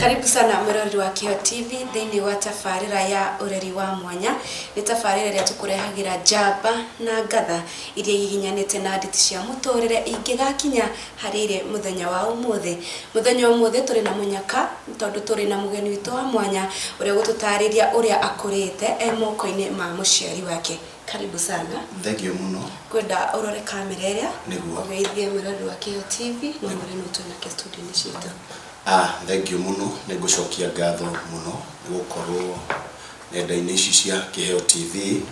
Karibu sana murori wa Kio TV thini wa tafarira ya ureri wa mwanya. Ni tafarira iria tukurehagira njamba na ngatha iria ihinyanite na nditi cia muturire ingigakinya hari ire muthenya wa umuthi. Muthenya wa umuthi turi na munyaka tondu turi na mugeni witu wa mwanya uria gututariria uria akurite moko-ini ma muciari wake. Karibu sana. Thank you muno. Kwenda urore kamera iria niguo ugeithie murori wa Kio TV na mureno tuna ke studio ni citu. Thank you muno, nigucokia ngatho muno gukorwo nenda-ini ici cia Kiheo TV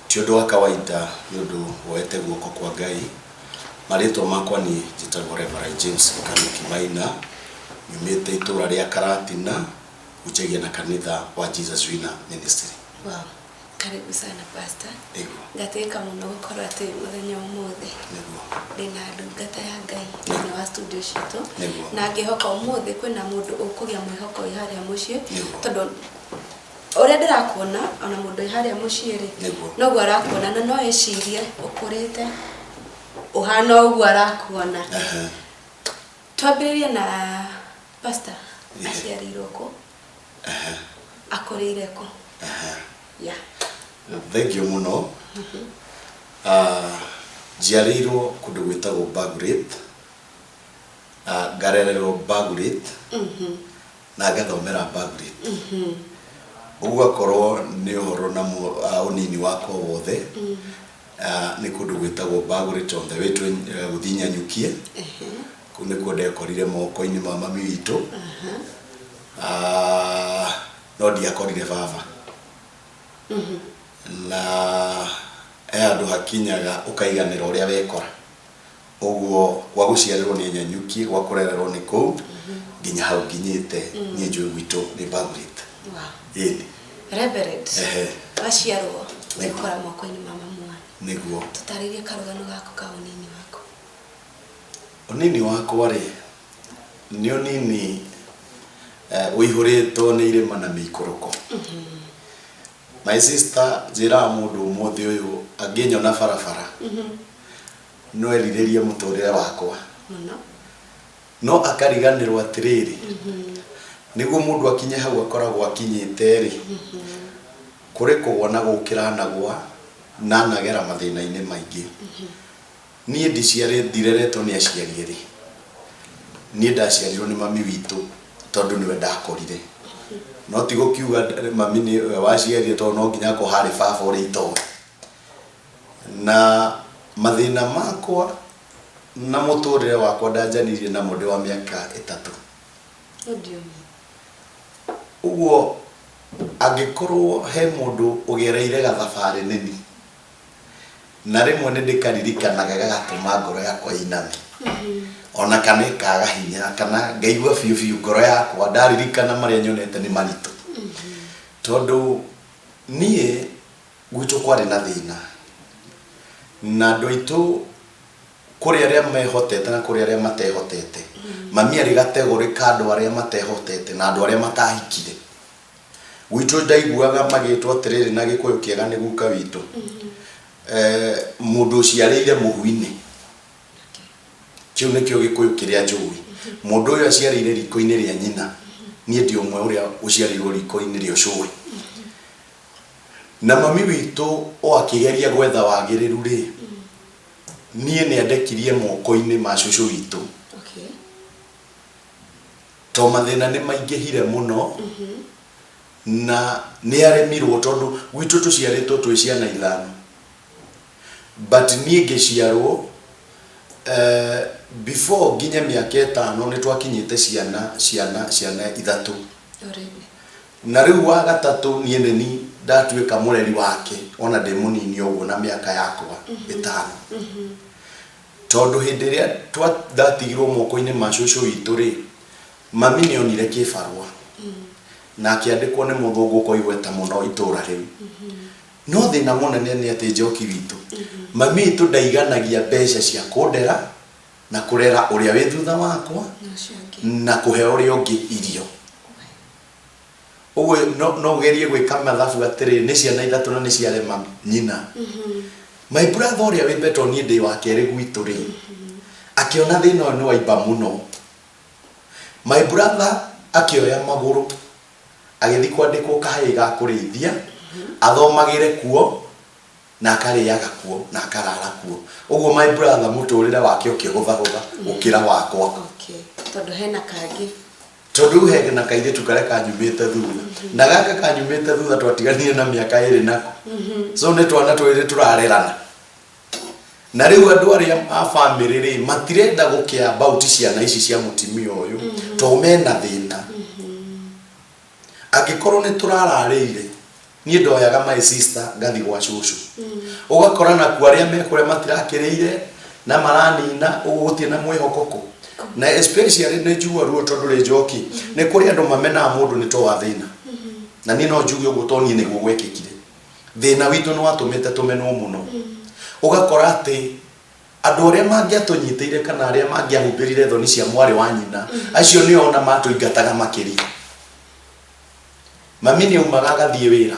ti undu wa kawaida ni undu woete guoko kwa Ngai. Maritwa makwa ni njitagwo Reverend James Kanuki Maina, nyumite itura ria Karatina, uchegia na kanitha wa Jesus Winner Ministry. Wow. Karibu sana pastor. Ego. Ngateka muno gukora ati muthenya umuthi. Nego. Ndina ndungata ya Ngai ni wa studio citu. Nego. Na ngihoka umuthi kwina mundu ukugia mwihoko iharia mucii tondu uria ndirakuona ona mundu iharia mucii ri no gwa arakuona na no ecirie ukurite uhana ugu arakuona. Twambiririe na pastor aciarirwo ku akurire ku. Yeah. Thank you muno. Jiarirwo kundu gwitagwo Bagret. Ngarererwo Bagret. Na ngathomera Bagret. Uguo akorwo ni uhoro na unini wakwa wothe. Ni kundu gwitagwo Bagret on the way to Uthinyanyukie. Kune kunde korire moko-ini ma mami witu. No ndiakorire baba. Na andu hakinyaga ukaiganira uria wekora uguo gwa guciarirwo ni Nyanyukie gwa kurererwo ni ku nginya hau nginyite ni njui gwitu ni Bagret. Indi Reverend aciarwo wekora moko-ini ma mama mwana niguo tutaririe karugano gako ka unini wako. Unini wako ri ni unini uihuritwo ni irima na mikoroko. My sister jira mundu umuthi uyu anginyona barabara no eriririe muturire wakwa no akariganirwo atiriri niguo mundu akinye hau akoragwo akinyite ri kuri kugona gukira nagwa na nagera mathina-ini maingi. Nie ndiciarithireretwo ni aciari ri nie ndaciarirwo ni mami witu tondu niwe ndakorire no tigo kiuga mami ni waciarie to no nginya ko hari baba uri ito na mathina makwa na muturire wakwa ndanjanirie na mundu wa miaka 3. Ndio. Uguo angikorwo he mundu ugereire gathabari nini na rimwe ni ndikaririkanaga gagatuma ngoro yakwa iname ona kana kaga hinya kana ngaigua fiu ngoro yakwa ndaririkana maria nyonete ni maritu tondu nie gwitu kwari na thina na ndoitu kuri aria mehotete na kuri aria matehotete. Mami ari gategori kando aria matehotete na andu aria matahikire gwitu ndaiguaga magitwo atiriri na Gikuyu kiega ni guka witu mundu ciarire muhuini kiu nikio Gikuyu kiria njui mundu uyu aciarire riko-ini ria nyina nie ndi umwe uria uciarirwo riko-ini ria ucui na mami witu o akigeria gwetha wagiriru ri nie ni andekirie moko-ini ma cucu witu to mathina ni maingihire muno na ni aremirwo tondu gwitu tuciaritwo twi ciana 5 but nie ngiciarwo before nginya miaka 5 ni twakinyite ciana 3 na riu wa gatatu nie neni ndatuika mureri wake ona ndi munini uguo na miaka yakwa 5 tondu hindi ria twatigirwo moko-ini ma cucu witu ri mami ni onire kibarua na akiandikwo ni muthungu ko igweta muno itura riu no thina munene ni ati Njoki witu mami itu ndaiganagia mbeca cia kundera na kurera uria wi thutha wakwa na kuhe uria ungi irio uwe no gerie gwika mathabu atiri ni ciana 3 na ni ciarema nyina. My brother uria wi beto ni ndi wa keri gwitu ri akiona thina ni waimba muno. My brother akioya maguru agithi kwandikwo kahai ga kurithia athomagire kuo na akariaga kuo na akarara kuo. Uguo my brother muturire wake ukigutha ukira wakwa. Okay. Tondu hena kangi. Tondu hena kaire tukare kanyumite thutha. Na gaka kanyumite thutha twatiganire na miaka iri nako. So ne twana twire turarerana. Na riu andu aria a family ri matirenda gukia about ciana ici cia mutimia uyu to mena thina. Agikorwo ni turararire ni ndoyaga my sister ngathi gwa cucu. Ugakora na ku aria mekure matirakirire na maranina ugutie na mwihokoko. Na especially ne juwa ruo tondu ri njoki ni kuri andu mamena mundu ni to wa thina. Na ni no njuge uguo toni ni gugwekikire. Thina witu no atumite tumenwo muno. Ugakora ati andu aria mangiatunyitire kana aria mangiahumbirire thoni cia mwari wa nyina acio ni ona matuingataga makiria. Mami ni umaga agathie wira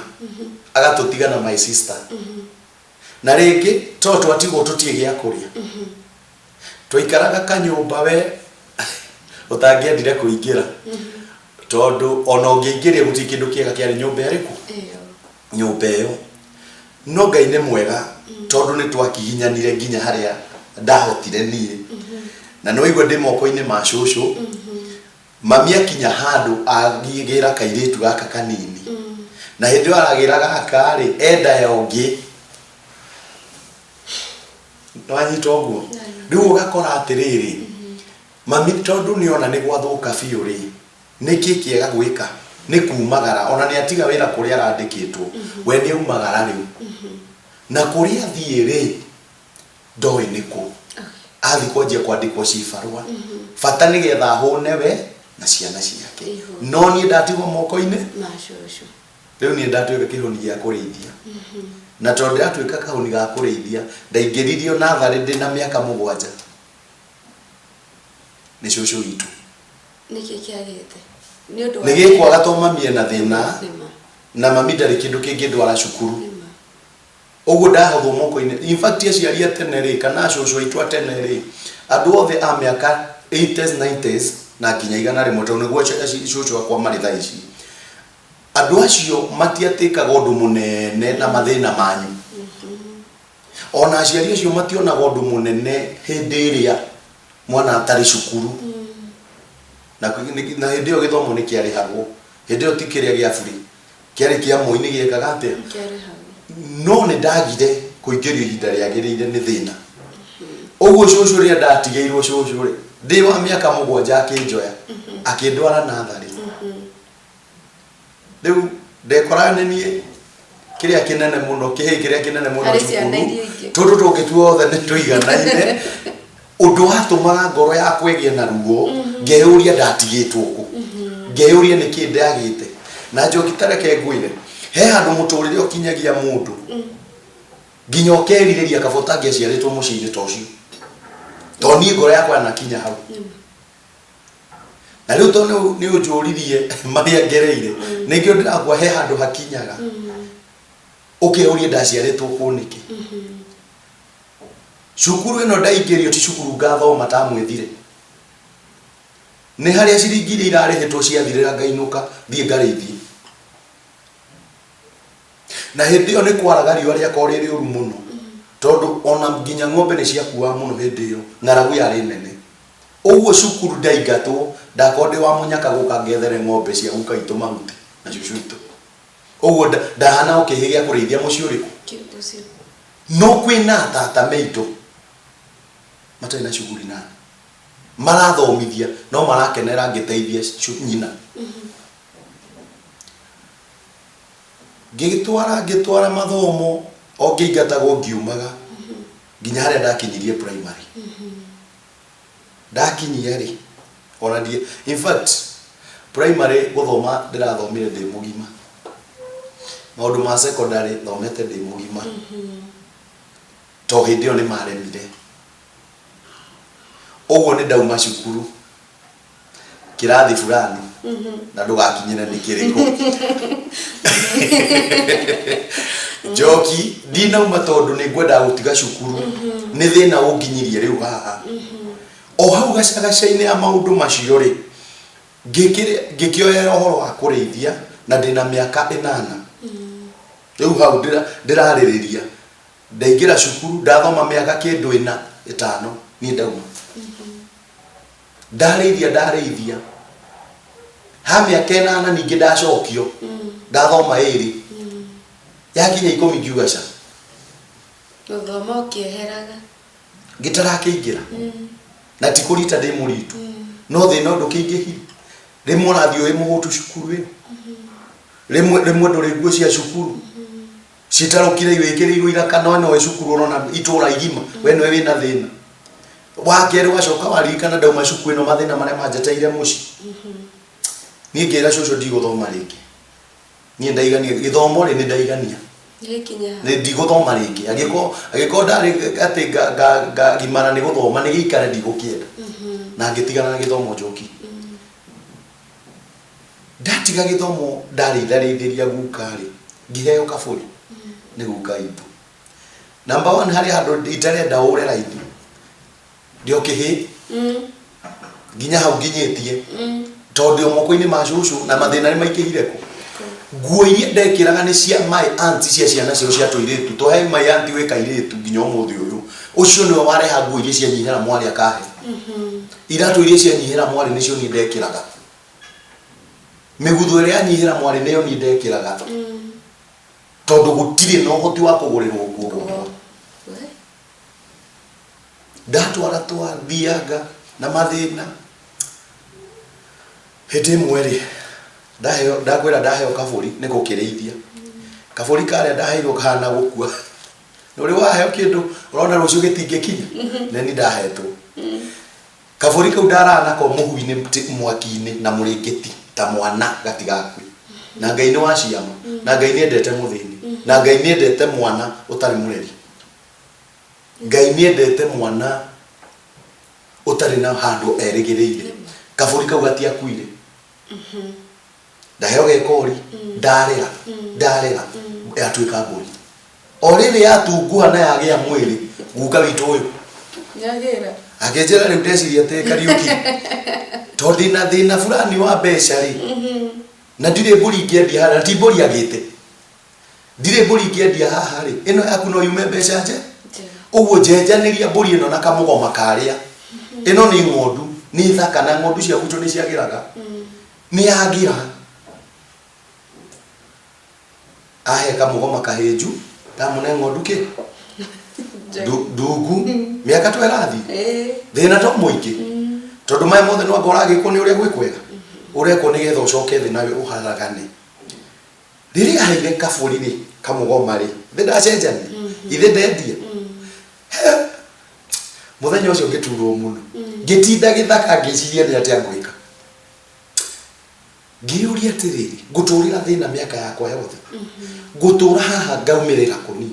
agatutiga na my sister. Na ringi to twatigo tutie gia kuria. Twaikaraga kanyumba we utangiendire kuingira. Tondu ona ungiingiria guti kindu kiega kiari nyumba iriku. Nyumba iyo no Ngai ni mwega tondu ni twakihinyanire nginya haria ndahotire nie. Na no igwe ndi moko-ini ma cucu. Mami akinya handu agigira kairitu gaka kanini. Na hindi aragira gaka ri enda ya ungi. Nwanyita uguo. Riu ugakora atiriri. Mami tondu ni ona ni gwathuka biu ri. Niki kiega gwika ni kumagara ona ni atiga wira kuria arandikitwo. We ni umagara riu. Na kuria thie ri ndoi niku. Athi kwanjia kwandikwo cibarua. Bata ni getha hune we na ciana ciake. No ni ndatigwo moko-ini ma cucu. Riu ni ndatuika kihoni gia kurithia. Na tondu ndatuika kahoni ga kurithia ndaingiririo nathari ndi na miaka 7. Ni cucu witu. Niki kiagite. Ni undu ni gikwaga to mami ena thina na mami ndari kindu kingi ndwara cukuru. Uguo ndahothwo moko-ini. In fact aciari atene ri kana cucu witu atene ri andu othe a miaka 80s 90s na kinya igana rimwe tondu niguo cucu akwa mari tha ici. Andu acio matiatikaga undu munene na mathina manyu. Ona aciari acio mationaga undu munene hindi iria mwana atari cukuru. Na hindi iyo githomo ni kiarihagwo. Hindi iyo tikiria gia free. Kiari kia moini giekaga atia. No ni ndagire kuingirio ihinda riagirire ni thina. Uguo cucu ria ndatigeirwo cucu ri ndi wa miaka 7 akinjoya akindwara nathari. Riu ndekorane nie kiria kinene muno kiria kinene muno tondu tungituo othe ni tuiganaine. Undu watumaga ngoro yakwa igie na ruo ngeuria ndatigitwo ku. Ngeuria niki ndagite na njoki tareke ngwire he handu muturire ukinyagia mundu nginya ukeririria kabota ngiaciaritwo muciini tocio to ni ngoro yakwa na kinya hau. Na riu to ni unjuririe maria ngereire nikio ndirakwa he handu hakinyaga ukeuria ndaciaritwo ku niki. Cukuru ino ndaingirio ti cukuru ngathoma ta mwithire. Ni haria ciringi iria irarihitwo ciathirira ngainuka thie ngariithie. Na hindi iyo ni kwaraga riua riakwa riri uru muno tondu ona nginya ng'ombe ni ciakua muno hindi iyo ng'aragu yari nene. Uguo cukuru ndaingatwo ndakorwo ndi wa munyaka guka ngethere ng'ombe cia guka itu mahuti na cucu itu. Uguo ndahana ukihigia kurithia muci uriku. No kwina tata meitu matai na shughuli na marathomithia no marakenera ngiteithia nyina. Ngitwara mathomo o ngĩingatagwo ngiumaga nginya haria ndakinyirie primary. Ndakinyia ri ona die in fact primary guthoma ndirathomire ndi mugima. Maundu ma secondary thomete ndi mugima. To hindi iyo ni maremire. Uguo ni ndauma cukuru kirathi fulani na ndugakinyire ni kiriko. Joki ndinauma tondu ni ngwenda gutiga cukuru ni thina unginyirie riu haha. O hau gacagacaine ya maundu macio ri ngikioya horo wa kureithia na ndina miaka 8 riu hau ndiraririria ndaingira cukuru ndathoma miaka kindu 5 ni ndauma ndareithia ha miaka 8 ningi ndacokio ndathoma 2 yakinya 10 ngiugaca Gũthoma ũkĩeheraga ngitarakiingira na tikurita ndi muritu no thina ndukingihire rimwe rathio wi muhutu cukuru ino rimwe nduri nguo cia cukuru citarukire iwekirirwo irakana no we cukuru urona itura igima we no wina thina wakere wacoka warikana ndauma cukuru ino mathina maria manjeteire muci ni ngira coco ndiguthoma ringi ni ndaigania githomo ri ni ndaigania ni ndiguthoma ringi agiko ndari ati gimana ni guthoma ni gikare ndigukienda na ngitigana na githomo njoki ndatiga githomo ndaritharithiria gukari ngiheo kaburi ni guka itu number 1 hari handu itarenda ure raithi ndio kihi nginya hau nginyitie tondu moko-ini ma cucu na mathina ni maikihire ku nguo iria ndekiraga ni cia my auntie cia ciana cio cia tuiritu to he my auntie we kairitu nginya umuthi uyu ucio niwe wareha nguo iria cia nyihira mwari akahe iratu iria cia nyihira mwari nicio ni ndekiraga migutho iria nyihira mwari niyo ni ndekiraga tondu gutire no hoti wa kugurirwo nguo ndatwara twathiaga na mathina hete mweri ndakwira ndaheo kaburi ni gukirithia kaburi karia ndaheirwo kana gukua nuri waheo kindu urona rucio gitingikinya neni ndahetwo kaburi kau ndarana ko muhui-ini mwaki-ini na muringiti ta mwana gatigakwi na Ngai ni wa ciama na Ngai ni endete muthini na Ngai ni endete mwana utari mureri Ngai ni endete mwana utari na handu erigiriire kaburi kau gatiakuire ndaheo gekori ndarera yatuika mburi oriri yatunguha na yagia mwiri guka witu uyu yagira akenjera riu ndeciria te Kariuki tondi na thina fulani wa mbeca ri na ndire mburi ngiendia haha ti mburi agite ndire mburi ngiendia haha ri ino yaku no yume mbeca nje uguo njenjaniria mburi ino na kamugoma karia ino ni ng'ondu ni thaka na ng'ondu cia gucho ni ciagiraga ni yagira ahe kamugoma kahenju tamune ng'ondu ki ndugu miaka twerathi thina to muingi tondu mai mothe no ngoragikwo ni uria gwikwega urekwo ni getha ucoke thi nawe uharagane riria haire kaburi ri kamugoma ri ndacenjania ithe ndendia muthenya ucio ngiturwo muno ngitinda githaka ngiciria ni atia ngwika ngiuria atiriri nguturira thina miaka yakwa yothe ngutura haha ngaumirira kuni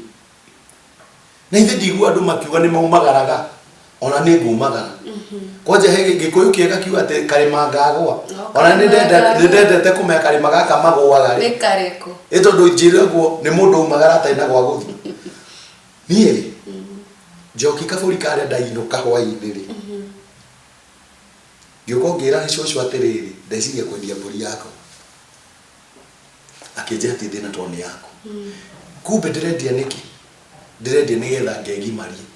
na ithe ndigua andu makiuga ni maumagaraga ona ni ngumagara kwaje hege gikuyu kiega kiuga ati karima ngagwa ona ni ndendete kumeka karima gaka magwaga ni kareko tondu njiragwo ni mundu umagara ataina gwa guthi niĩ njoki kaburi karia ndainuka hwainĩ ri ngĩũka ngĩra cucu atiriri ndeciria kwendia mbũri yako akĩnjĩra atĩ thĩna to nĩ yaku kumbe ndirendia nĩkĩ ndirendia nĩgetha ngegimarie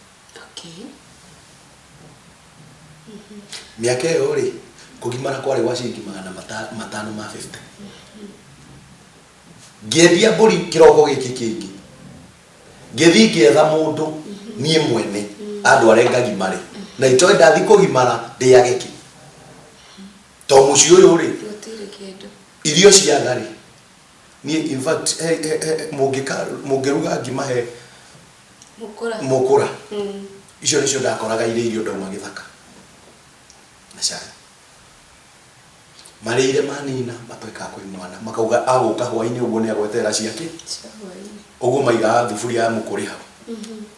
miaka ĩyo ri kũgimara kwarĩ gwa ciringi 550 ngĩendia mbũri kĩroko gĩkĩ kĩngĩ ngĩthi ngĩetha mũndũ niĩ mwene andware ngagimare na itoĩ ndathi kũgimara ndĩage kĩ to mũciĩ ũyũ ri irio ciaga ri niĩ in fact mũngĩruga ngima he mũkũra icio nĩcio ndakoraga irĩ irio ndauma gĩthaka na cai marĩire manina matuĩkaga kwĩ mwana makauga agũka hwainĩ ũguo nĩ agwetera ciake ũguo maigaga thuburia ya mũkũrĩ hau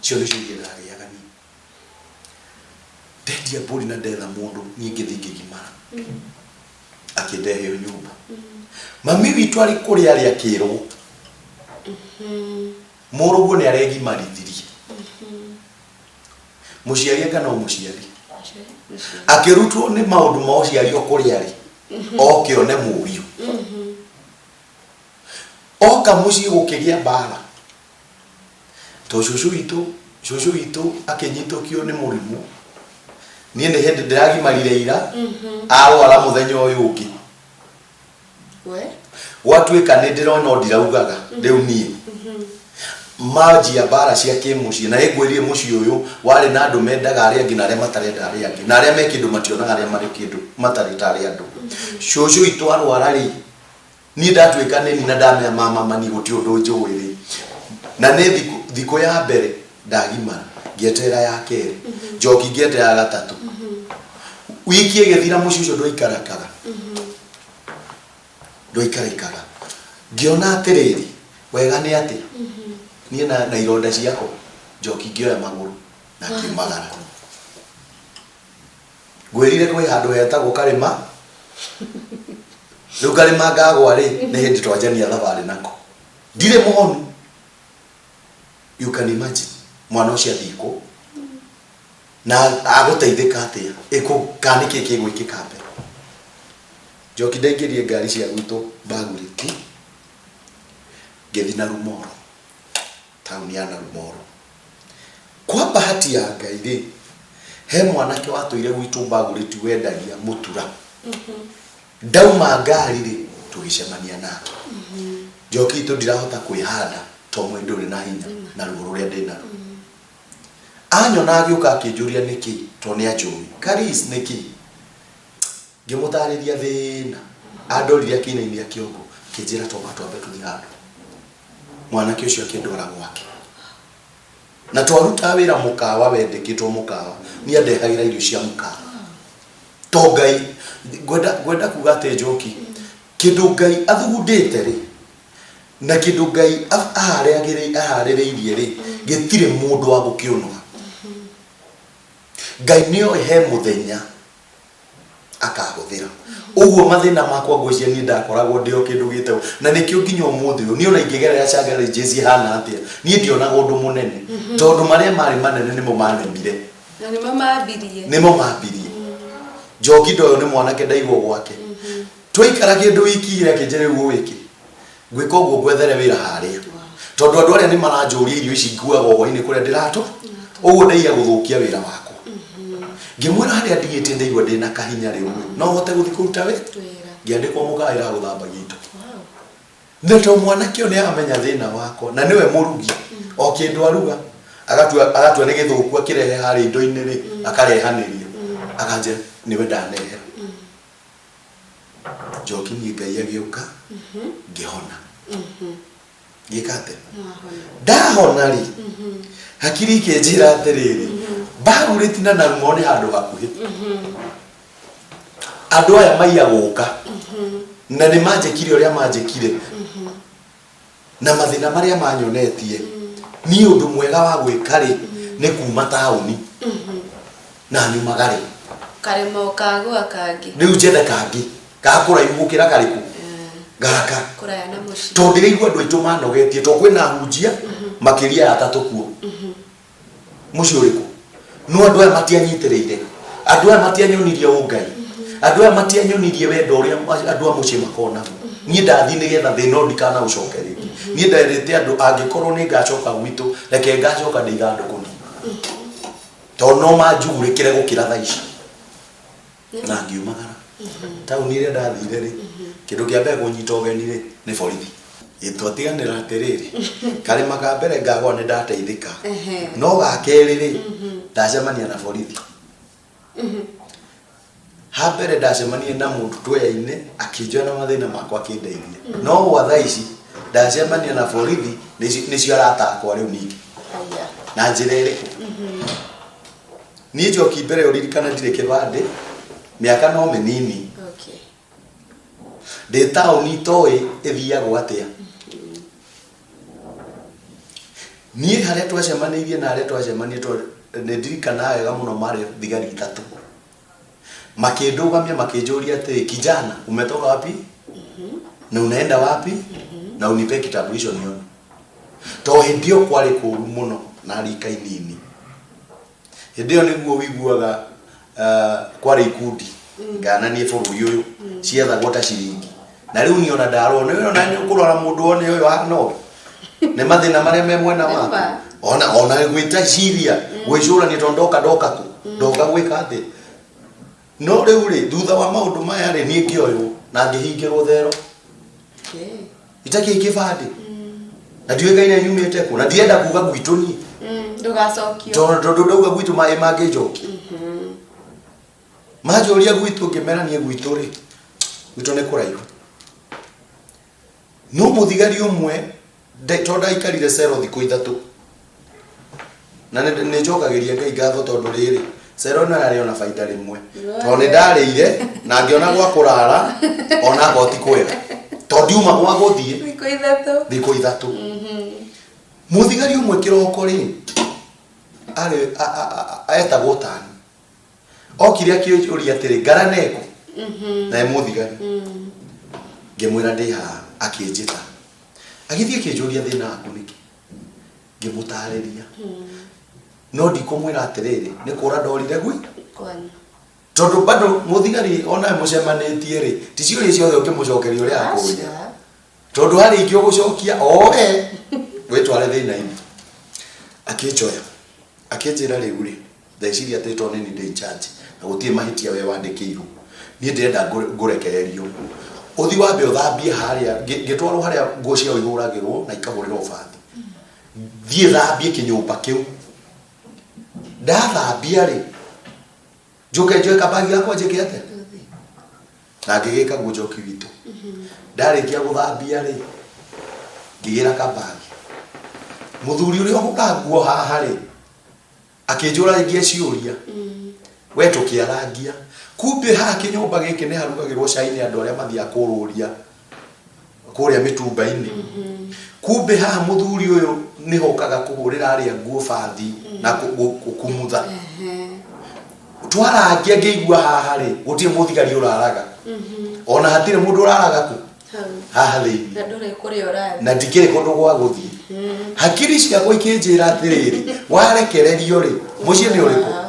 cio nĩcio ingĩrarĩaga niĩ ndendia mbũri na ndetha mũndũ niĩ ngĩthi ngĩgimara akĩndehe nyũmba mami witũ arĩ kũrĩa arĩ akĩrwo mũrũguo nĩ aregimarithirie mũciari anga no mũciari akĩrutwo nĩ maũndũ ma ũciari o kũrĩa arĩ oke one mũriũ oka mũciĩ gũkĩgĩa mbara to cũcũ witũ akĩnyitũkio nĩ mũrimũ niĩ nĩ hĩndĩ ndĩragimarire ira arwara mũthenya ũyũ ũngĩ gwatuĩka nĩ ndĩrona ndiraugaga rĩu niĩ manjia mbara cia kĩmũciĩ na ĩngwĩrie mũciĩ ũyũ warĩ na andũ mendaga arĩa angĩ na arĩa matarenda arĩa angĩ na arĩa me kĩndũ mationaga arĩa marĩ kĩndũ matarĩ ta arĩa andũ cũcũ witũ arwara rĩ niĩ ndatuĩka nĩ na ndamenya mama mani gũtirĩ ũndũ njũĩ rĩ na nĩ thikũ ya mbere ndagimara ngĩeterera ya kerĩ njoki ngĩeterera ya gatatũ wiki ĩgĩthira mũciĩ ũcio ndwaikaraga ngĩona atĩrĩrĩ wega nĩ atĩ niĩ na ironda ciakwa njoki ngĩoya magũrũ na ngiumagara ngwĩrire kwĩ handũ hetagwo Karĩma rĩu Karĩma ngagwa rĩ nĩ hĩndĩ twanjania thabarĩ nako ndirĩ mũhonu you can imagine mwana ũcio athikũ na agũteithĩka atĩa kana nĩkĩ kĩgwĩkĩka mbere njoki ndaingĩrie ngari cia gwitũ Mbagurĩti ngĩthiĩ na Rumoro taũni ya Rumoro kwa bahati ya Ngai rĩ he mwanake watũire gwitũ Mbagurĩti wendagia mũtura ndauma ngari rĩ tũgĩcemania nake njoki itũ ndirahota kwĩhanda to mwendo ũrĩ na hinya na ruo rũrĩa ndĩna anyona agĩũka akĩnjũria nĩkĩ to nĩ anjũĩ Karis nĩkĩ ngĩmũtarĩria thĩna andorire akĩinainia kĩongo kĩnjĩra twambe tũthiĩ handũ mwanake ũcio akĩndwara gwake na twaruta wĩra mũkawa wendekĩtwo mũkawa nĩ andehagĩra irio cia mũkawa to Ngai ngwenda kuga atĩ Njoki kĩndũ Ngai athugundĩte rĩ na kĩndũ Ngai aharĩrĩirie rĩ gĩtirĩ mũndũ wa gũkĩũnũha Ngai nĩoĩ he mũthenya akahũthĩra ũguo mathĩna makwa ngwĩciria niĩ ndakoragwo ndĩo kĩndũ gĩtagwo na nĩkĩo nginya ũmũthĩ ũyũ niĩ ona ingĩgerera challenges hana atĩa niĩ ndionaga ũndũ mũnene tondũ marĩa marĩ manene nĩmo manemire na nĩmo mambirie Njoki ndoyo nĩ mwanake ndaigwo gwake twaikara kĩndũ wiki igĩrĩ akĩnjĩra rĩu wĩke gwĩka ũguo gwethere wĩra harĩa tondũ andũ arĩa nĩ maranjũria irio ici nguaga ũhoro-inĩ kũrĩa ndĩratũ ũguo ndaiya gũthũkia wĩra wakwa ngĩmwĩra harĩa ndigĩtie ndaigua ndĩna kahinya rĩu no hote gũthiĩ kũruta wĩra ngĩandĩkwo mũkaĩra gũthambagia indo nĩ to mwanake ũyũ nĩ amenya thĩna wakwa na nĩwe mũrugi o kĩndũ aruga agatua nĩ gĩthũku akĩrehe harĩa indo-inĩ rĩ akarehanĩria akanjĩra nĩwe ndanehera Njoki niĩ Ngai agĩũka ngĩhona gĩka atĩ ndahona rĩ hakiri ikĩnjĩra atĩrĩrĩ Mbagurĩti na Rumoro nĩ handũ hakuhĩ andũ aya maiya gũka na nĩ manjĩkire ũrĩa manjĩkire na mathĩna marĩa manyonetie niĩ ũndũ mwega wa gwĩka rĩ nĩ kuma taũni na nyumagare Karĩma kagwa kangĩ rĩu njethe kangĩ gakũraihu gũkĩra karĩkũ gaka kũraya na mũciĩ tondũ ndĩraigua andũ aitũ manogetie to kwĩna hunjia makĩria ya atatũ kuo mũciĩ ũrĩkũ no andũ aya matianyitĩrĩire andũ aya matianyonirie ũngai andũ aya matianyonirie wendo ũrĩa andũ a mũciĩ makona niĩ ndathiĩ nĩgetha thĩna ũyũ ndikana ũcoke rĩngĩ niĩ nderĩte andũ angĩkorwo nĩ ngacoka gwitũ reke ngacoka ndĩ ithandũkũ-inĩ tondũ no manjugurĩkĩre gũkĩra thaa ici na ngiumagara taũni ĩrĩa ndathire rĩ kĩndũ kĩa mbere kũnyita ũgeni rĩ nĩ borithi twatiganĩra atĩrĩrĩ Karĩma ka mbere ngagwa nĩ ndateithĩka no ga kerĩ rĩ ndacemania na borithi ha mbere ndacemania na mũndũ tũya-inĩ akĩnjoya na mathĩna makwa akĩndeithia no gwa thaa ici ndacemania na borithi nĩcio aratakwa rĩu ningĩ na njĩra ĩrĩkũ niĩ Njoki mbere ũririkana ndirĩ kĩbandĩ mĩaka no mĩnini ndĩ taũni itoĩ ĩthiagwo atĩa niĩ harĩa twacemanĩirie na harĩa twacemanie nĩ ndirikana wega mũno marĩ thigari ithatũ makĩndũgamia makĩnjũria atĩ kijana umetoka wapi na unaenda wapi na unipe kitambulisho nione to hĩndĩ ĩyo kwarĩ kũru mũno na rika inini hĩndĩ ĩyo nĩguo wiguaga kwarĩ ikundi ngananie bũrũri ũyũ ciethagwo ta ciringi na riu niona ndarona ni ukurora mundu one uyu no ne mathina maria me mwena waku ona gwita ciria gwicura ni tondoka ku ndoka gwika athi no riu ri thutha wa maundu maya ri ni ngioyo na ngihingirwo thero itaki kibandi na ndiwekaine nyumite ku na ndienda kuga gwitu ni ndugacokio tondu ndauga gwitu mai mangijoki majoria gwitu ngimera nie gwitu ri gwitu ni kuraihu no muthigari umwe tonda ikarire cero thiku ithatu na ne njokagiria ngai ngatho tondu riri cero no yari ona faida rimwe tondu ndarire na ngiona gwa kurara ona goti kwega tondu uma gwa guthie thiku ithatu muthigari umwe kiroko ri ari etagwo Tani okire akiuria atiri ngaraneko na muthigari ngimwira ndi ha akinjita agithie kinjuria thina aku niki ngimutariria no ndikumwira atiriri ni kura ndorire gwi tondu bado muthigari ona mucemanitie ri ti ciuria ciothe ukimucokeria uria akuria tondu hari ingĩ ũgũcokia owe wetware thĩna-inĩ akĩnjoya akĩnjĩra rĩu rĩ theciria atĩ tondũ nĩ ndĩ charge na gũtirĩ mahĩtia we wandĩkĩirwo niĩ ndĩrenda ngũrekererio ũthi wambe ũthambie harĩa ngĩtwarwo harĩa nguo ciao ihũragĩrwo na ikahũrĩrwo bathi thiĩ thambie kĩnyũmba kĩu ndathambia rĩ njoke njoe kabagi gakwa njĩke atĩa na ngĩgĩka guo njoki witũ ndarĩkia gũthambia rĩ ngĩgĩra kabagi muthuri ũrĩa ũhũra nguo haha rĩ akĩnjũra rĩngĩ ciũria we tũkĩarangia kumbe haha kĩnyũmba gĩkĩ nĩ harugagĩrwo cai nĩ andũ arĩa mathiaga kũrũria kũrĩa mĩtumba-inĩ kumbe haha muthuri ũyũ nĩ hokaga kũhũrĩra arĩa nguo bathi na kumutha twarangia ngĩigua haha rĩ gũtirĩ mũthigari ũraraga ona hatirĩ mũndũ ũraraga ku haha thĩinĩ na ndikĩrĩ kũndũ gwa gũthiĩ hakiri ciakwa ikĩnjĩra atĩrĩrĩ warekererio rĩ mũciĩ nĩ ũrĩkũ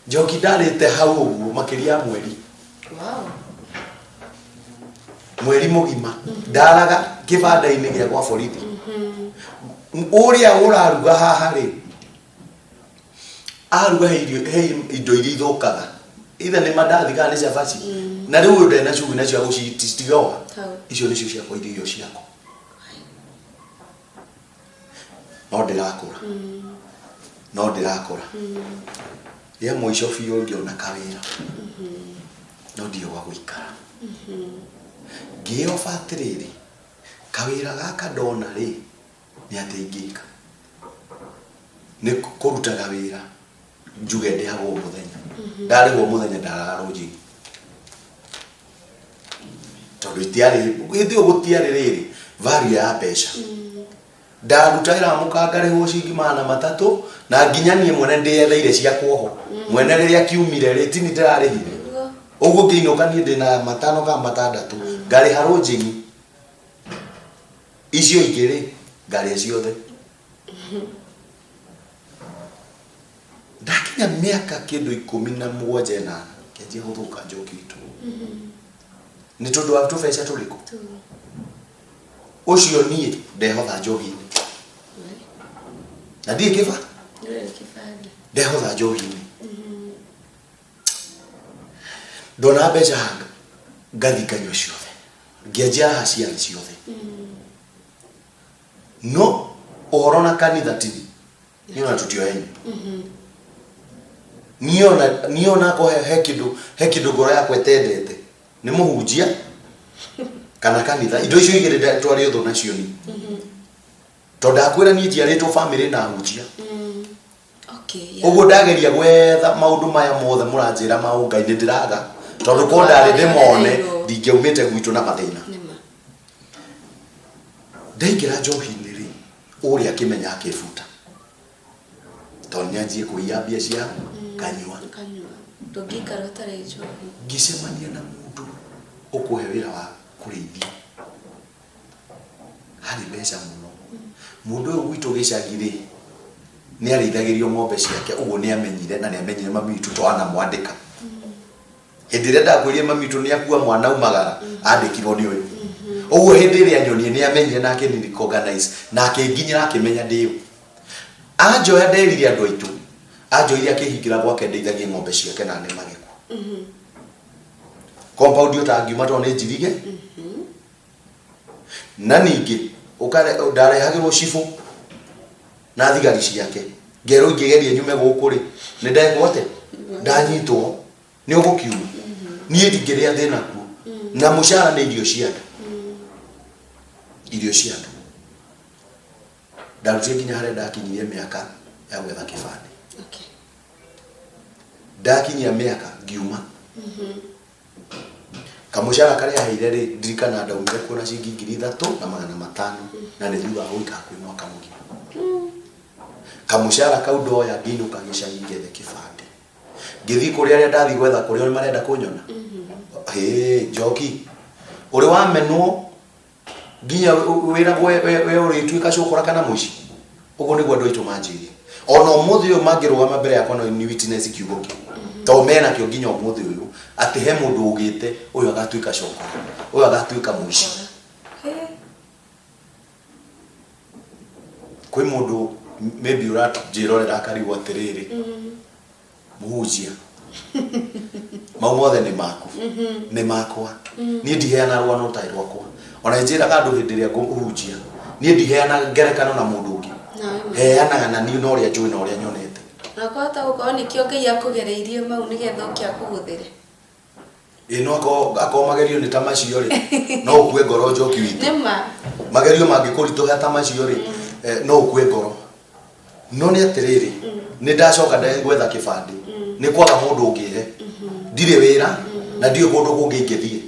njoki ndarĩte hau ũguo makĩria mweri mweri mũgima ndaraga kĩbanda-inĩ gĩa gwa borithi ũrĩa ũraruga haha rĩ aruga he indo iria ithũkaga ithe nĩ mandathi kana nĩ cabaci na rĩu ũyũ ndena cubi nacio agũcitigoa icio nĩcio ciakwa irio ciakwa no ndĩrakũra rĩa mũico biũ ngĩona kawĩra no ndirĩ gwa gũikara ngĩoba atĩrĩrĩ kawĩra gaka ndona rĩ nĩ atĩ ingĩka nĩ kũrutaga wĩra njuge ndĩhagwo mũthenya ndarĩhwo mũthenya ndararwo njigi tondũ itiarĩ gĩthĩ ũgũtiarĩ rĩrĩ value ya mbeca ndaruta wĩra mũka ngarĩhwo ciringi 300 na nginya niĩ mwene ndĩetheire cia kuoho mwene rĩrĩa kiumire rĩ tini ndĩrarĩhire ũguo ngĩinũka niĩ ndĩna 5 kana 6 ngarĩharwo njigi icio ingĩ rĩ ngarĩa ciothe ndakinya mĩaka kĩndũ 17 kĩanjia gũthũka njoki itu nĩ tondũ wa tũbeca tũrĩkũ ũcio niĩ ndehotha njohi-inĩ na ndiĩ kĩba ndehotha njohi-inĩ ndona mbeca hanga ngathi nganyua ciothe ngĩanjia haha ciarĩ ciothe no ũhoro na kanitha tithi niona tutioyaine niona ko he kĩndũ ngoro yakwa ĩtendete nĩ mũhunjia kana kanitha indo icio igĩrĩ twarĩ ũthũ nacio ni tondũ ndakwĩra niĩ njiarĩtwo family na hunjia ũguo ndageria gwetha maũndũ maya mothe mũranjĩra ma ũngai nĩ ndĩraga tondũ ko ndarĩ ndĩmone ndingĩaumĩte gwitũ na mathĩna ndaingĩra njohi-inĩ rĩ ũrĩa akĩmenya akĩbuta tondũ nĩanjie kũiya mbia cia kanyua ngĩcemania na mũndũ ũkũhe wĩra wa kũrĩithia harĩ mbeca mũno mũndũ ũyũ gwitũ gĩcagi rĩ nĩ arĩithagĩrio ng'ombe ciake ũguo nĩ amenyire na nĩ amenyire mami witũ twanamwandĩka Hindire ndakwirie mami tu ni akua mwana umagara andikirwo ni uyu uguo hindi ria nyonie ni amenye nake ni recognize nake nginya akimenya ndiyo anjoya nderire andu aitu anjoire akihingira gwake ndeithagie ng'ombe ciake na ne magiku compound utangiuma to ni njirige na ningi ukare ndarehagirwo cibu na thigari ciake ngero ingigeria nyume guku ri ni ndekwo ate ndanyitwo ni ugukiuma nie ndingiria thina ku na mushara ni irio ciandu ndarutie nginya haria ndakinyirie miaka ya gwetha kibande ndakinyia miaka ngiuma kamushara karia haire ri ndirikana ndaumire kuona ciringi 3,500 na ni thutha guika kwi mwaka mugima kamushara kau ndoya nginuka gicagi ngethe kibande ngithi kuria aria ndathi gwetha kuria marenda kunyona Njoki uri wamenwo nginya wira we urituika cukura kana muici ugo niguo andu aitu manjiri ona umuthi uyu mangirugama mbere yakwa ni witness kiugo to mena kio nginya umuthi uyu ati he mundu ugite uyu agatuika cukura uyu agatuika muici kwi mundu maybe uratjirorera akarigwo atiriri muhujia mau mothe ni maku ni makwa ni ndiheana rwano tai rwakwa ona njira kandu hindi ria nguhujia ni ndiheana ngerekano na mundu ungi heanaga na ni no ria njui no ria nyonete na kwata gukorwo nikio Ngai akugereirie mau nigetha ukia kuguthire ino ako magerio ni tamacio ri no ukue ngoro Njoki witu nima magerio mangikuritu hata macio ri no ukue ngoro no ni atiriri ni ndacoka ndegwetha kibande ni kwaga mundu ungihe ndire wira na ndio kundu kungi ngithie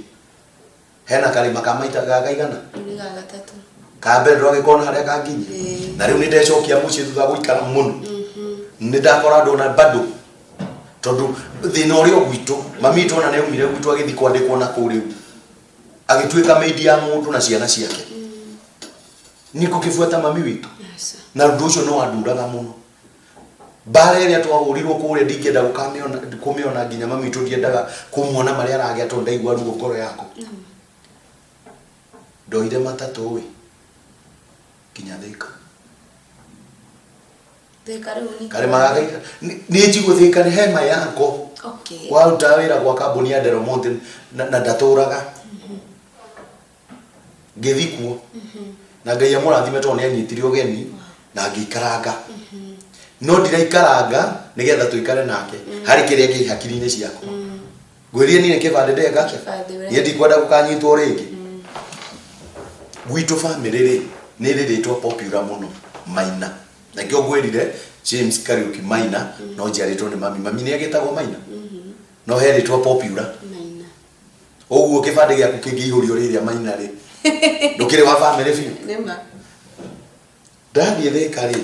hena kalima kamaita gagaigana ni gagatatu kambe ndo agikona haria kanginyi na riu ni ndecokia muci thutha guikara muno ni ndakora ndona bado tondu thina urio gwitu mami tu ona neumire gwitu agithi kwandikwo na kuriu agituika maidi ya mundu na ciana ciake niko kifuata mami witu na ndu ucio no anduraga muno bare ria twahurirwo kuria ndingenda kumiona nginya mami tu ndiendaga kumuona maria aragia to ndaigua ruo ngoro yako ndoire matatu we kinya thika kare magaga ni njigo thika ni hema yako kwa utawira kwa kambuni ya Delmonte na ndaturaga ngithikuo na Ngai amurathime to ni anyitire ugeni na ngikaranga no ndiraikaranga nigetha tuikare nake hari kiria ki hakiri-ini ciako ngwirie ni kibande ndega yendi kwenda gukanyitwo ringi gwitu family ri ni riritwo popular muno Maina na kio ngwirire James Kariuki Maina no njiaritwo ni mami ni agitagwo Maina no heritwo popular Maina uguo kibande giaku kingiihurio riria Maina ri ndukire wa family fiu nima ndathie thika ri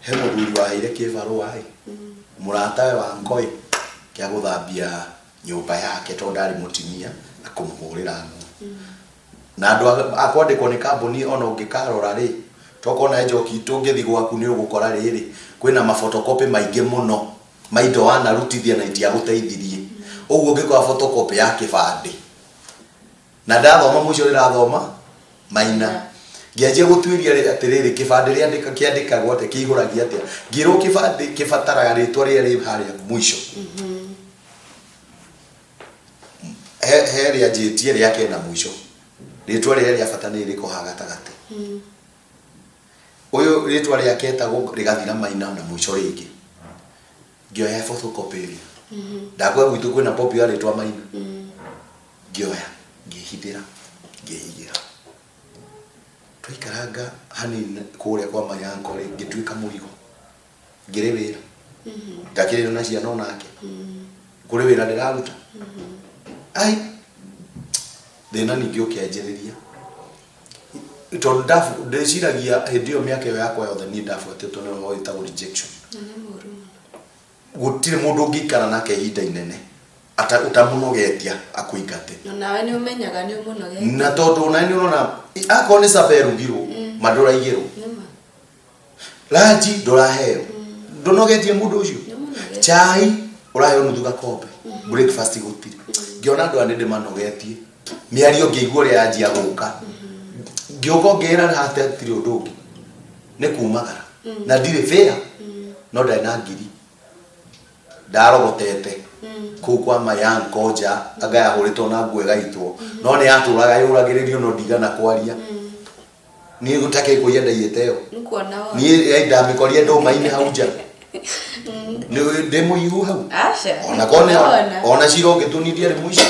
he muthuri waheire kibarua muratawe wa nkoi kia guthambia nyumba yake to ndari mutimia na kumuhurira na andu akwandikwo ni kambuni ona ungikarora ri tokona Njoki tungithi gwaku ni ugukora riri kwina mafotokopi maingi muno maindo wana rutithia na itia guteithirie uguo ngikora photocopy ya kibande na ndathoma mucio rirathoma Maina ngianjia gutwiria atiriri kibande ria ndika kiandikagwo ate kiiguragia atia ngiro kibande kibataraga ritwa ria ri haria mwisho he ria jitie ria kena mwisho ritwa ria ria fatani riko hagatagate uyu ritwa ria ketagwo rigathira Maina na mwisho ringi ngioya photocopy ria ndakwa gwitu kwina popular ritwa Maina ngioya ngihithira ngihigira twikaranga hani kuria kwa mayanko ri ngituika murigo ngire wira ngakirira na ciana onake kuri wira ndiraruta ai thina ningi ukianjiriria tondu ndeciragia hindi iyo miaka iyo yakwa yothe ni ndafuatitwo ni roho itagwo rejection gutire mundu ungikara nake ihinda inene ata utamunogetia akuingate nawe ni umenyaga ni umunogetia na tondu na ni urona ako ni saberu ngiro madora igero laji dora heo ndonogetie mundu ucio chai urayo nuthu gakombe breakfast gutiri ngiona andu ane ndimanogetie miario ngeigua ria yanjia guka ngioka ngera hate atiri undu ungi ni kumagara na ndire fair no ndai na ngiri ndarogotete kuu kwa mayan koja aga yahuritwo na nguo gaitwo no ni aturaga yuragiririo no ndigana kwaria ni gutake kuya ndaiyeteo ni ndamikoria nduma-ini hau nja ndemo igu hau ona kone ona ciro ngitunithia rimwe ici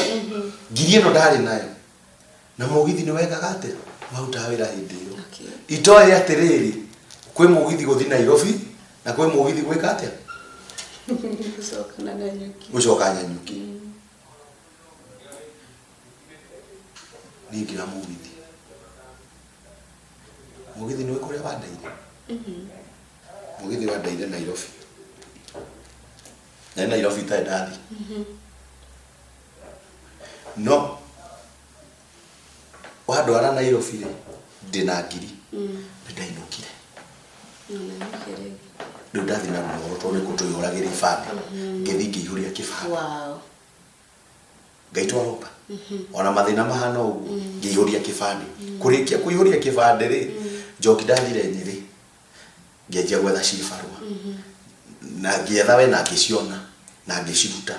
ngiri ino ndari nayo na mugithi ni wegaga ate wauta wira hindi iyo itoe atiriri kwi mugithi guthi Nairobi na kwi mugithi gwika atia gucoka Nanyuki ningira mugithi ni kuria wandaire mugithi wandaire Nairobi na Nairobi ta ndathi no wadwara Nairobi ri ndina ngiri ndainukire ndathi na ruo tone kutuyuragira ifande ngethi ngihuria kibande ngaitwa ropa ona mathina mahana ugu ngihuria kibande kurikia kuihuria kibande ri njoki ndathire Nyeri ngianjia gwetha cibarua na ngietha we na ngiciona na ngiciruta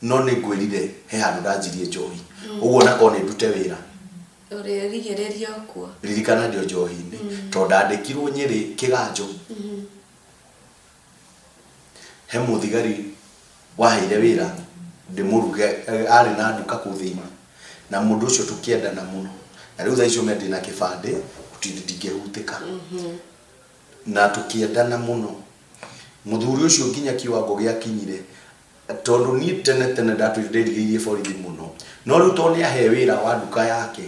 no ni ngwirire he handu ndanjirie njohi uguo nako ni ndute wira uririgereria kuo ririkana ndio njohi-ini to ndandikirwo Nyeri kiganjo he muthigari waheire wira ndimuruge ari na nduka kuthini na mundu ucio tukiendana muno na riu tha icio mendi na kibande ndingehutika na tukiendana muno muthuri ucio nginya kiwango giakinyire tondu ni tene ndatwiririirie borithi muno no riu to ni ahe wira wa nduka yake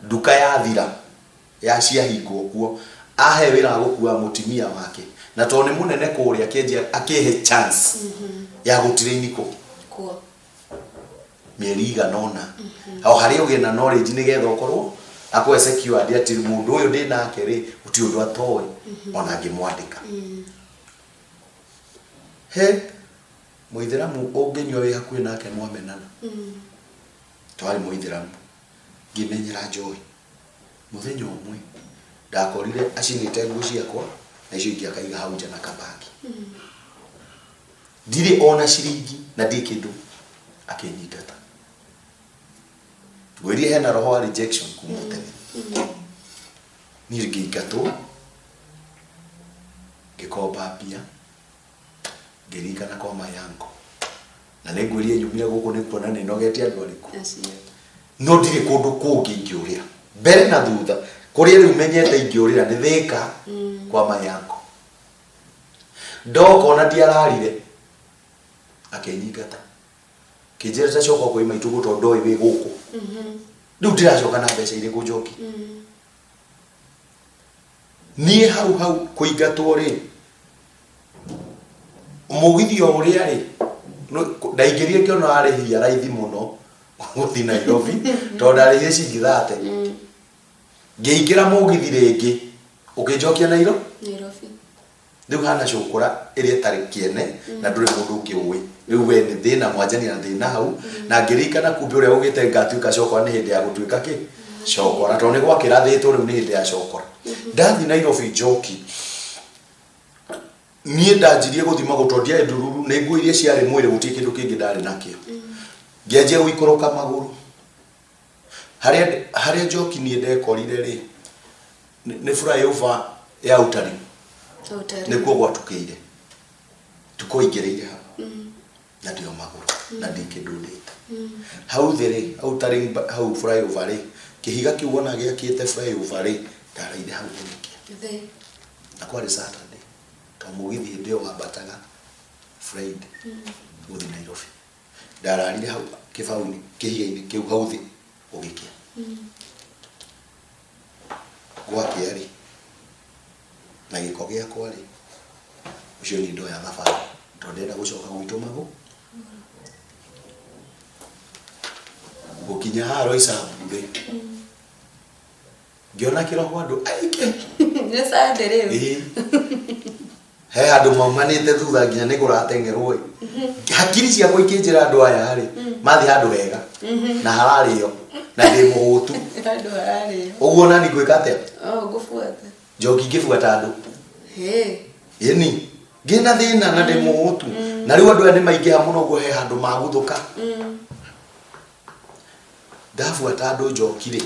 nduka ya thira ya ciahingwo kuo ahe wira wa gukua mutimia wake na to ni munene kuria kenjia akihe chance ya gutiriniko kuo mieri iganona au hari ugie na knowledge ni getha ukorwo akwe secure ati mundu uyu ndi nake ri uti undu atoe ona ngimwandika he muithiramu unginywa wi hakuhi nake mwamenana twari muithiramu ngimenyera njohi muthenya umwe ndakorire acinite nguo ciakwa na icio ingi akaiga hau nja na kabagi ndire ona ciringi na ndi kindu akinyingata gwiri hena roho wa rejection kuma tene ni ngiingatwo ngikoba pia ngirikana kwa mayango na ningwirie nyumia guku ni kuona ni nogetie andu ariku no ndire kundu kungi ngiurira mbere na thutha kuria riu menyete ingiurira ni Thika kwa mayango ndoko na ndiararire akinyingata kijere ta choko kwa imaitu guto ndoi wi guku riu ndiracoka na mbeca iri gujoki nie hau kuingatwo ri mugithi uria ri ndaingirie kiona ari hia raithi muno guthi Nairobi to ndarire cingi 30 ngiingira mugithi ringi ukijokia Nairobi riu hana cukura iria tari kiene na nduri mundu ungiui riu we ni thina mwanjani na thina hau na ngirikana kumbe uria ugite ngatuika cokora ni hindi ya gutuika ki cokora to ni gwakira thito riu ni hindi ya cokora ndathi Nairobi njoki nie ndanjirie guthima gutondia ndururu ni nguo iria ciari mwire gutie kindu kingi ndari nakio ngianjia guikoroka maguru haria njoki nie ndekorire ri ni flyover ya utari nikuo gwatukire tukoingireire hau na ndio maguru na ndikindundite hau thiri utari hau flyover ri kihiga kiu wona giakite flyover ri ndaraire hau niki na kwari Saturday to mugithi ndio wabataga Friday guthi Nairobi ndararire hau kibauni kihiga-ini kiu hau thi ugikia gwakiari na giko giakwa ri ucio ni ndo ya thabari to ndenda gucoka gwitu magu gukinya haro Isambure ngiona kiroho andu aike nesa ndere he andu maumanite thutha nginya ni kuratengerwo hakiri cia kuikinjira andu aya ri mathi andu wega na harario na ndi muhutu andu harario uguo nani gwika atia ngufuata Njoki ngifuata andu yeni ngina thina na ndi muhutu na riu andu aya ni maingi hamuno guo he andu maguthuka ndafuata andu Njoki ri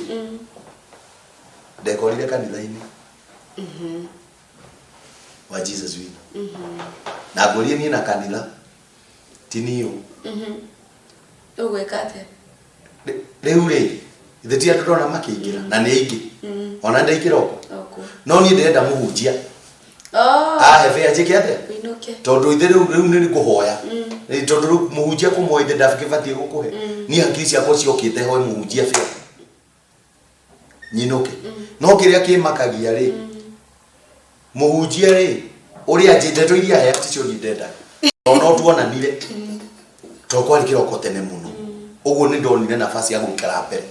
ndekorire kanitha-ini wa Jesus witũ na ngũrie niĩ na kanitha ti niũ ũgwĩka atĩa rĩu rĩ ithe ti andũ ndona makĩingĩra na nĩ aingĩ ona ndaingĩra ũguo no niĩ ndĩrenda mũhunjia ahe bĩa njĩke atĩa tondũ ithe rĩu nĩ ngũhoya tondũ rĩu mũhunjia kũmwe ithe ndabatiĩ gũkũhe niĩ hakiri ciakwa ciokĩte hoe mũhunjia bĩa nyinũke no kĩrĩa kĩmakagia rĩ mũhunjia rĩ ũrĩa ndeto iria he ati cio ndenda no tuonanire to kwari kĩroko tene mũno ũguo nĩ ndonire nafasi ya gũikara mbere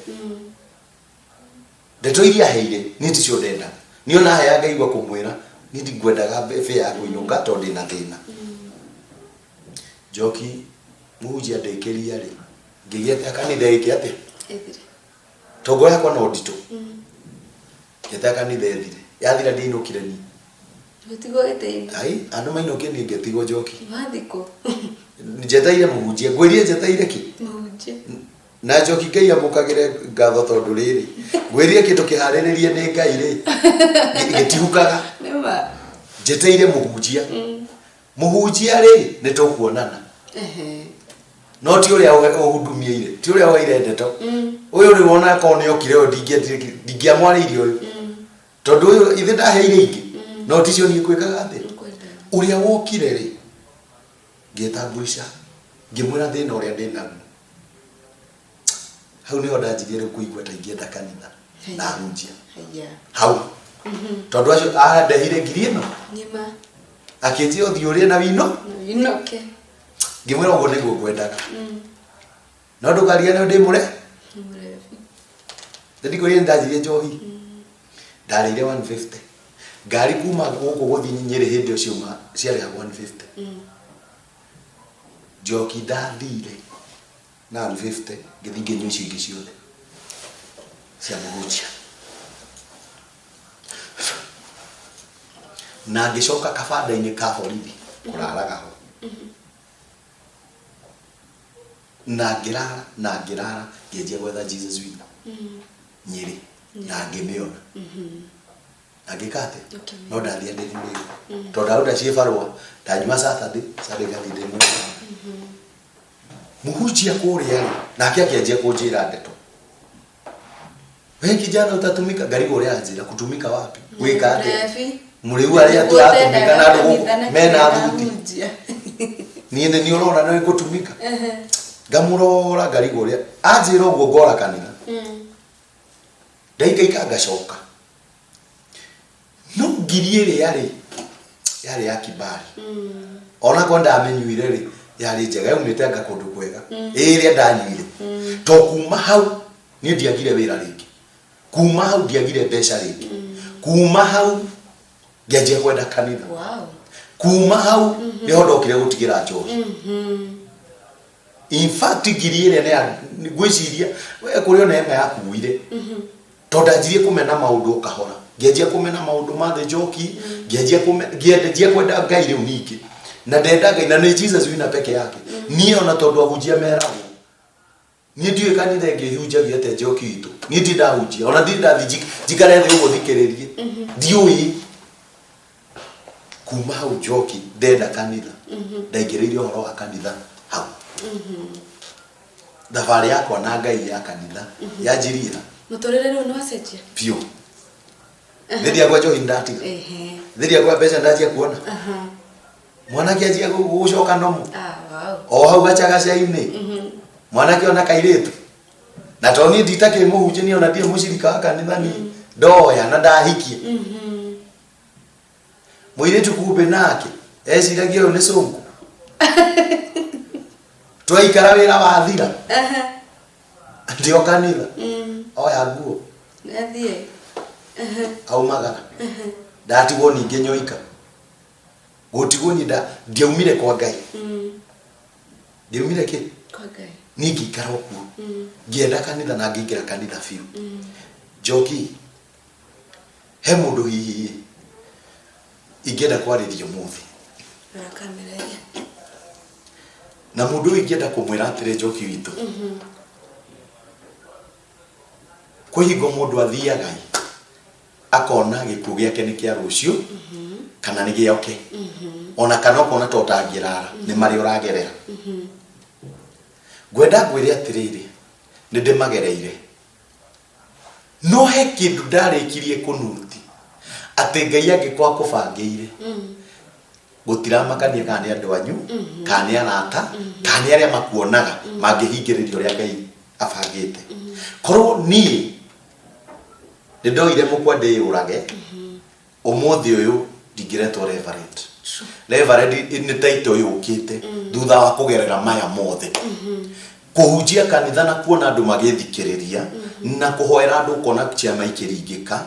ndeto iria heire nĩ ti cio ndenda nĩ ona he ngaigua kũmwĩra nĩ ndingwendaga bebe ya kũinũka tondũ ndĩna thĩna Njoki mũhunjia ndĩkĩria rĩ ngĩgĩete kanitha gĩkĩ atĩ tongo yakwa no nditũ ngĩte kanitha ethire yathira ndinũkire ni gũtigwo gĩtĩ-inĩ ai andũ mainũkie niĩ ngĩtigwo Njoki wathikũ njeteire mũhunjia ngwĩrie njeteire kĩ mũhunjia na Njoki Ngai amũkagĩre ngatho tondũ rĩrĩ ngwĩrie kĩndũ kĩharĩrĩrie nĩ Ngai rĩ gĩtihukaga njeteire mũhunjia rĩ nĩ tũkuonana no ti ũrĩa ũhundumieire ti ũrĩa waire ndeto ũyũ rĩ wona ko nĩ okire ndingĩamwarĩirie ũyũ tondũ ũyũ ithe ndaheire ingĩ no ti cio niĩ ngwĩkaga atĩ ũrĩa wokire rĩ ngĩtambulisha ngĩmwĩra thĩna ũrĩa ndĩnaguo hau nĩho ndanjirie rĩu kũigua ta ingĩenda kanitha na hunjia hau tondũ acio andehire ngiri ĩno akĩnjia ũthiĩ ũrĩe na wino ngĩmwĩra ũguo nĩguo ngwendaga no ndũkariganĩrwo ndĩ mũre ndikũrire ndanjirie njohi ndarĩire 150 ngari kuma gũkũ gũthiĩ Nyĩrĩ hĩndĩ ũcio ciarĩ 150 Njoki ndathire na 150 ngĩthiĩ ngĩnyua icio ingĩ ciothe cia mũhunjia na ngĩcoka kabanda-inĩ ka borithi kũraraga ho na ngĩrara ngĩanjia gwetha Jesus witũ Nyĩrĩ na ngĩmĩona na ngĩka atĩ no ndathiĩ ndĩrĩ tondũ ndaruta ciĩbarũa ndanyuma Saturday ngathi ndĩmwe mũhunjia kũrĩa rĩ nake akĩanjia kũnjĩra ndeto we kijana utatumika ngarigo ũrĩa anjĩra kutumika wapi gwĩka atĩa mũrĩu arĩa tũratumika na andũ mena thuti niĩ nĩ ũrona nĩ gũtumika ngamũrora ngarigo ũrĩa anjĩra ũguo ngora kanitha ndaikaika ngacoka no ngiri ĩrĩa yarĩ ya kibali ona ko ndamenyuire rĩ yarĩ njega yaumĩte anga kũndũ kwega ĩrĩa ndanyuire to kuma hau niĩ ndiagire wĩra rĩngĩ kuma hau ndiagire mbeca rĩngĩ kuma hau ngĩanjia kwenda kanitha kuma hau nĩho ndokire gũtigĩra njohi in fact ngiri ĩrĩa nĩ ngwĩciria we kũrĩ ona ema yakuire tondũ ndanjirie kũmena maũndũ kahora ngĩanjia kũmena maũndũ ma the Njoki ngĩanjia kwenda Ngai rĩu ningĩ na ndenda Ngai na nĩ Jesus wina peke yake niĩ ona tondũ ahunjia meragwo niĩ ndiũĩ kanitha ĩngĩhunjagia atĩa Njoki witũ niĩ ndi ndahunjia ona ndi ndathi njikare thĩ ũguo thikĩrĩrie ndiũĩ kuma hau Njoki ndenda kanitha ndaingĩrĩire ũhoro wa kanitha hau thabarĩ yakwa na Ngai ya kanitha yanjĩrĩra mũtũrĩre rĩu nĩ wacenjia biũ thĩria kwa njohi ndatiga thĩria kwa mbeca ndanjia kuona mwanake anjia gũcoka nomo o hau gacagaca-inĩ mwanake ona kairĩtu na to niĩ nditakĩrĩ mũhunjia niĩ ona ndirĩ mũcirika wa kanitha niĩ ndoya na ndahikie mũirĩtu kumbe nake eciragia ũyũ nĩ cũngũ twaikara wĩra wathira ndio kanitha oya nguo nathiĩ aumagara ndatigwo ningĩ nyoika Gotigo nyida ndiaumire kwa Ngai. Ndiaumire ki? Kwa Ngai. Niki karoku. Ngienda kanitha na ngingira kanitha fiu. Njoki. He mundu hihi ingenda kwaririo muthi. Rakamereria. Na mundu ingenda kumwira atire Njoki witu. Kuhingo mundu athiaga akona gikuo giake ni kia rucio kana ni gioke. Ona kana ukona to tangirara ni mari uragerera. Gwenda gwire atiriri ni ndimagereire. No he kindu ndarikirie kunuti ati Ngai angikwa kubangiire. Gutiramakania kana ni andu anyu kana ni arata kana ni aria makuonaga mangihingiririo ria Ngai abangite. Korwo ni ndoire mukwa ndiyurage umuthi uyu ndingiretwo reverend. Reverend ni title yukite thutha wa kugerera maya mothe. Kuhunjia kanitha na kuona andu magithikiriria na kuhoera andu kona ciama ikiringika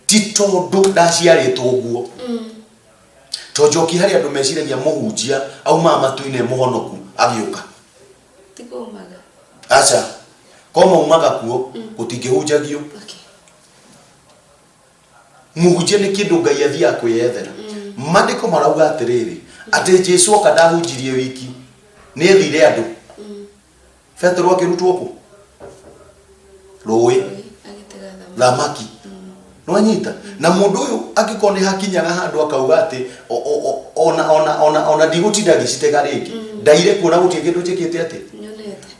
ti tondu ndaciaritwo guo. To Njoki hari andu meciragia muhunjia auma matuine muhonoku agiuka. Tikumaga. Acha. Koma umaga kuo gutingihunjagio. Muhunjia ni kindu Ngai athia kwiyethera. Mandiko marauga atiriri ati Jesu okadahunjirie wiki ni thire andu. Petro akirutwo ku Roi thamaki no anyita na mundu uyu agikone hakinyaga handu akauga ati ona ndigutinda gicitega ringi ndaire kuona gutie kindu njikite ati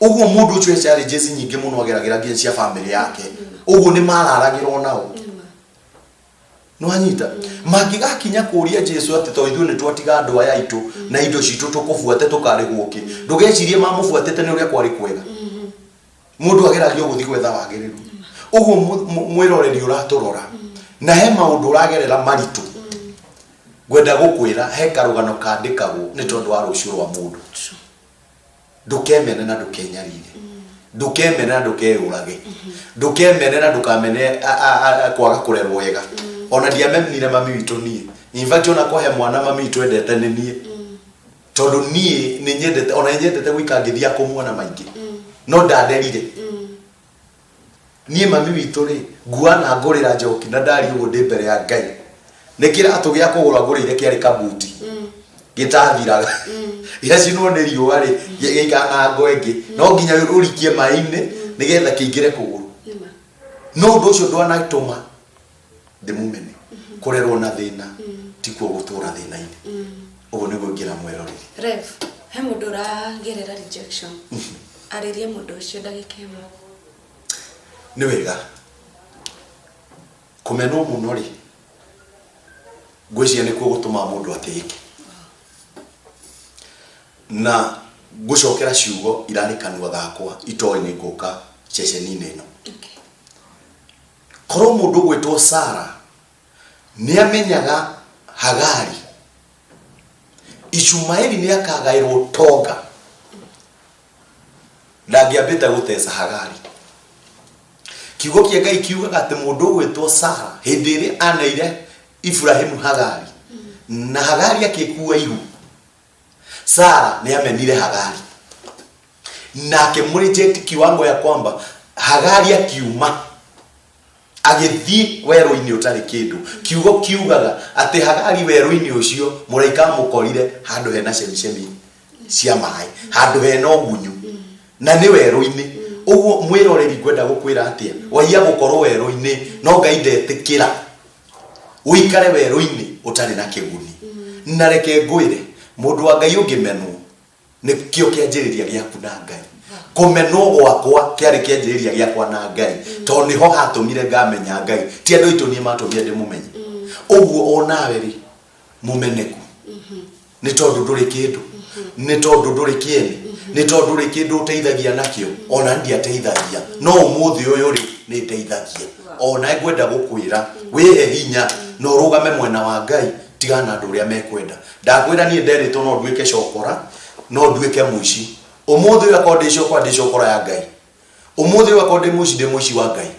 uguo mundu ucio challenges nyingi muno ageragira nginya cia family yake uguo ni mararagirwo nao no anyita magigakinya kuria Jesu ati to ithuĩ ni twatiga andu aya itu na indo citu tukubuate tukarigwo ki ndugecirie mamubuatete ni uria kwari kwega mundu ageragio guthi gwetha wagiriru uguo mwiroreri uraturora na he maundu uragerera maritu gwenda gukwira he karugano kandikagwo ni tondu wa rucio rwa mundu ndukemene na ndukenyarire ndukemene na ndukeyurage ndukemene na ndukamene kwaga kurerwo wega ona ndiamenire mami witu nie in fact ona kohe mwana mami witu endete ni nie tondu nie ni nyendete ona nyendete gwikangithia kumuona maingi no ndaderire nie mami witu ri nguana ngurira Njoki na ndari ugo ndi mbere ya Ngai nikira atugia kugura ngurire kiari kabuti gitathiraga yacinwo ni riua ri gikana ngoengi no nginya urikie maine nigetha kiingire kuguru no ndu ucio ndwanatuma ndimumene kurerwo na thina tikuo gutura thina-ini uguo niguo ngira mwiroreri. Rev, he mundu uragerera rejection aririe mundu ucio ndagika imwe. Ni wega kumenwo muno ri ngwiciria nikuo gutuma mundu atiki na gucokera ciugo irarikanwa thakwa itoi ni nguka ceceni-ini ino. Korwo mundu gwitwo Sara ni amenyaga Hagari Ishumaeli ni akagairwo tonga ndagiambita gutesa Hagari kiugo kia Ngai kiugaga ati mundu gwitwo Sara hindi iri anaire Ibrahimu Hagari na Hagari akikuwa ihu Sara ni amenire Hagari na akemreject kiwango ya kwamba Hagari akiuma agithii weru-ini utari kindu kiugo kiugaga ati Hagari weru-ini ucio muraika mukorire handu hena cemicemi cia mai handu hena ugunyu na ni weru-ini uguo mwiroreri gwenda gukwira atia waia gukorwo weru-ini no Ngai ndetikira uikare weru-ini utari na kiguni na reke ngwire mundu wa Ngai ungimenwo ni kio kianjiriria giaku na Ngai kumenwo gwakwa kiari kianjiriria giakwa na Ngai to niho hatumire ngamenya Ngai ti andu itu nie matumire ndimumenye uguo onawe ri mumeneku ni tondu nduri kindu ni tondu nduri kiene ni tondu ri kindu uteithagia nakio ona ndi ateithagia no umuthi uyu ri ni teithagia ona ngwenda gukwira wihe hinya no rugame mwena wa Ngai tigana andu ria mekwenda ndakwira nie nderitwo no nduike cokora no nduike muici umuthi uyu akondisho kwa ndicokora ya Ngai umuthi uyu akondi muici ndi muici wa Ngai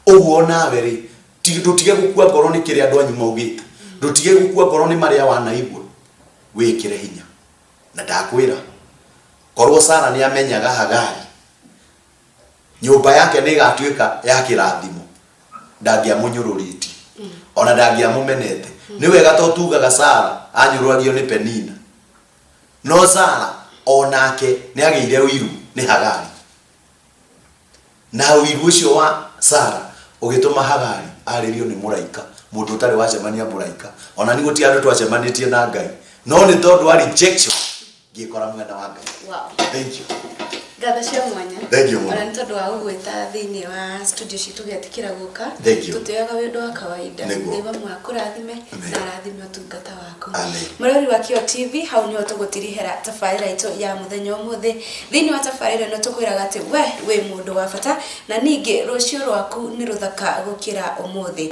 uguo nawe ri tutige gukua ngoro ni kiri andu anyu maugite tutige gukua ngoro ni maria wanaigua wikire hinya na ndakwira korwo Sara ni amenyaga Hagari nyumba yake ni gatuika ya kirathimo ndangiamunyururiti ona ndangiamumenete ni wega to tugaga Sara anyurwario ni Penina no Sara onake ni ageire wiru ni Hagari na wiru ucio wa Sara ugituma Hagari aririo ni muraika mundu utari wacemania muraika ona ni guti andu twacemanitie na Ngai no ni tondu wa rejection ngikora mwena wa Ngai. Wow, Thank you. Gatha cia mwanya. Thank you. Ona ni tondu wa gugwita thiini wa studio citu getikira guka. Tutuyaga windu wa kawaida. Ngai wa mwakurathime na arathime utungata wako. Murori wa Kio TV hau ni tugutirihera tafarira itu ya muthenya umuthi. Thiini wa tafarira no tukwiraga ati we mundu wa bata na ningi rucio rwaku ni ruthaka gukira umuthi.